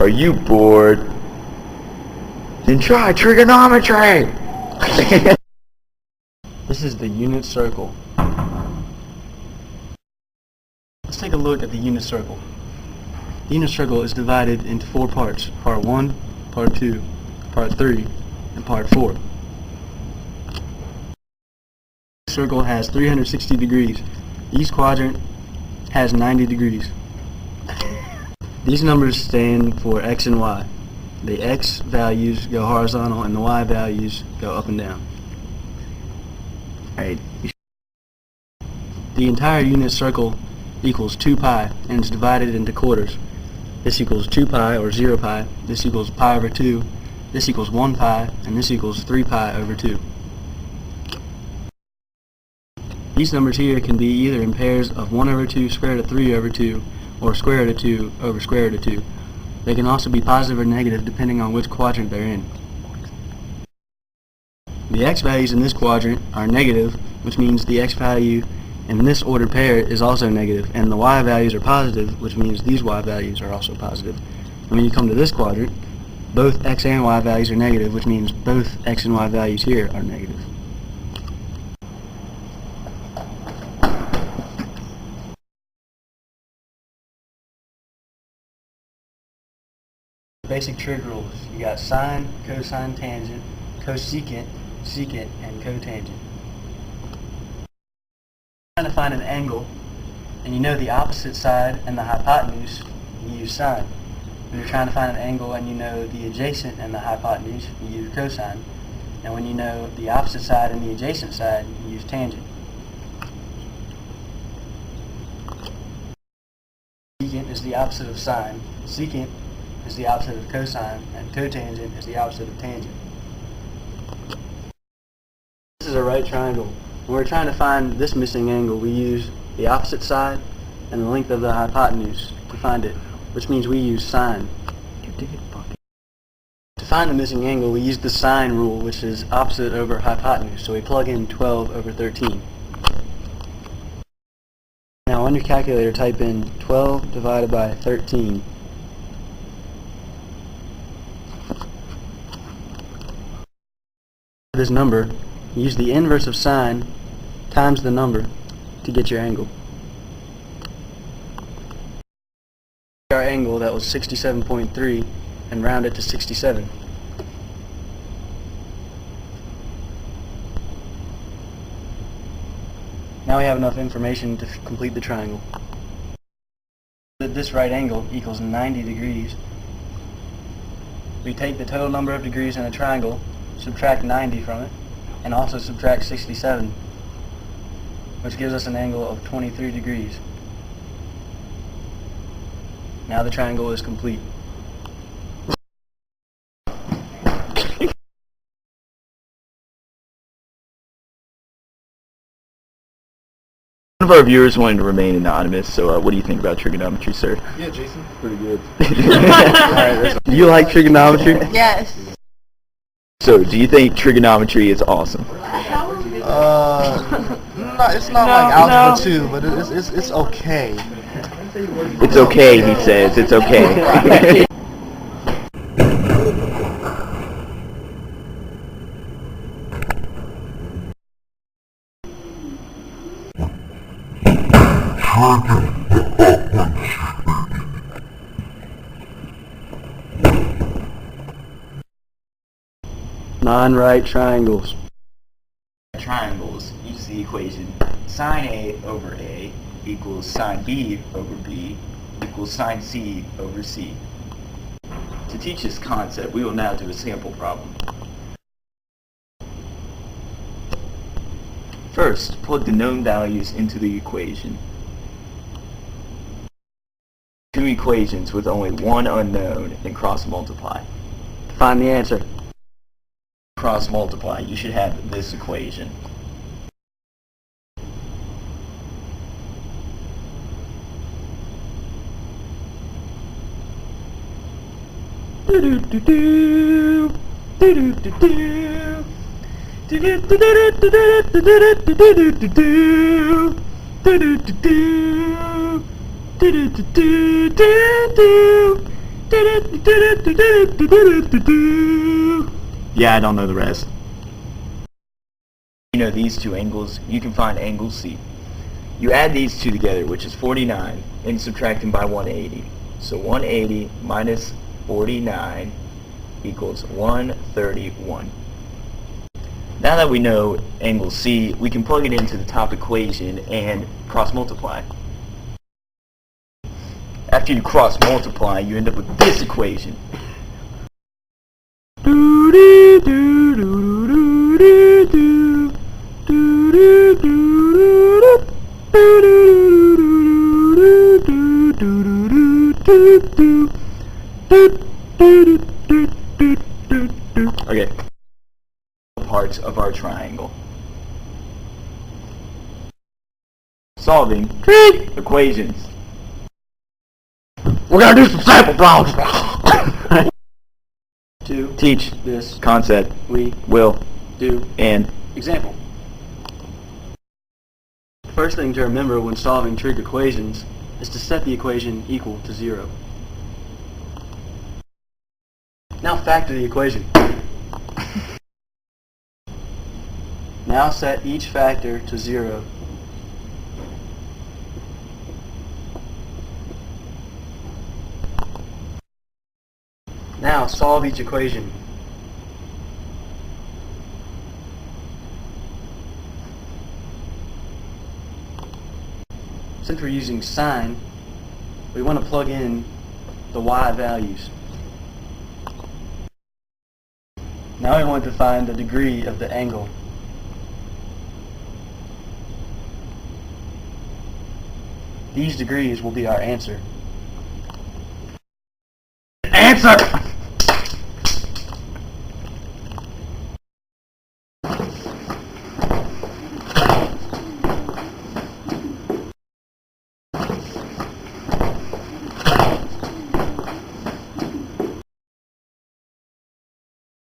Are you bored? Then try trigonometry! This is the unit circle. Let's take a look at the unit circle. The unit circle is divided into 4 parts. Part 1, Part 2, Part 3, and Part 4. The circle has 360 degrees. Each quadrant has 90 degrees. These numbers stand for X and Y. The X values go horizontal and the Y values go up and down. Alright. The entire unit circle equals 2 pi and is divided into quarters. This equals 2 pi or 0 pi, this equals pi over 2, this equals 1 pi, and this equals 3 pi over 2. These numbers here can be either in pairs of 1 over 2 square root of 3 over 2 or square root of 2 over square root of 2. They can also be positive or negative depending on which quadrant they're in. The x values in this quadrant are negative, which means the x value in this ordered pair is also negative, and the y values are positive, which means these y values are also positive. And when you come to this quadrant, both x and y values are negative, which means both x and y values here are negative. Basic trig rules. You got sine, cosine, tangent, cosecant, secant, and cotangent. Trying to find an angle, and you know the opposite side and the hypotenuse, you use sine. When you're trying to find an angle and you know the adjacent and the hypotenuse, you use cosine. And when you know the opposite side and the adjacent side, you use tangent. Secant is the opposite of sine, secant is the opposite of cosine, and cotangent is the opposite of tangent. This is a right triangle. When we're trying to find this missing angle, we use the opposite side and the length of the hypotenuse to find it, which means we use sine. To find the missing angle, we use the sine rule, which is opposite over hypotenuse, so we plug in 12 over 13. Now on your calculator, type in 12 divided by 13. This number, use the inverse of sine times the number to get your angle. Our angle that was 67.3 and round it to 67. Now we have enough information to complete the triangle. This right angle equals 90 degrees. We take the total number of degrees in a triangle, subtract 90 from it, and also subtract 67, which gives us an angle of 23 degrees. Now the triangle is complete. One of our viewers wanted to remain anonymous, so what do you think about trigonometry, sir? Yeah, Jason, pretty good. Do you like trigonometry? Yes. So, do you think trigonometry is awesome? No, it's not like algebra 2, but it's okay. It's okay, he says. It's okay. Non-right triangles. Triangles use the equation sine A over A equals sine B over B equals sine C over C. To teach this concept, we will now do a sample problem. First, plug the known values into the equation. Two equations with only one unknown and cross multiply. Find the answer. Cross multiply, you should have this equation. Yeah, I don't know the rest. You know these two angles, you can find angle C. You add these two together, which is 49, and subtract them by 180. So 180 minus 49 equals 131. Now that we know angle C, we can plug it into the top equation and cross multiply. After you cross multiply, you end up with this equation. Okay. Parts of our triangle. Solving equations. We're gonna do some sample problems. To Teach this concept, we will do and example. First thing to remember when solving trig equations is to set the equation equal to 0. Now factor the equation. Now set each factor to 0. Now solve each equation. Since we're using sine, we want to plug in the y values. Now we want to find the degree of the angle. These degrees will be our answer. answer!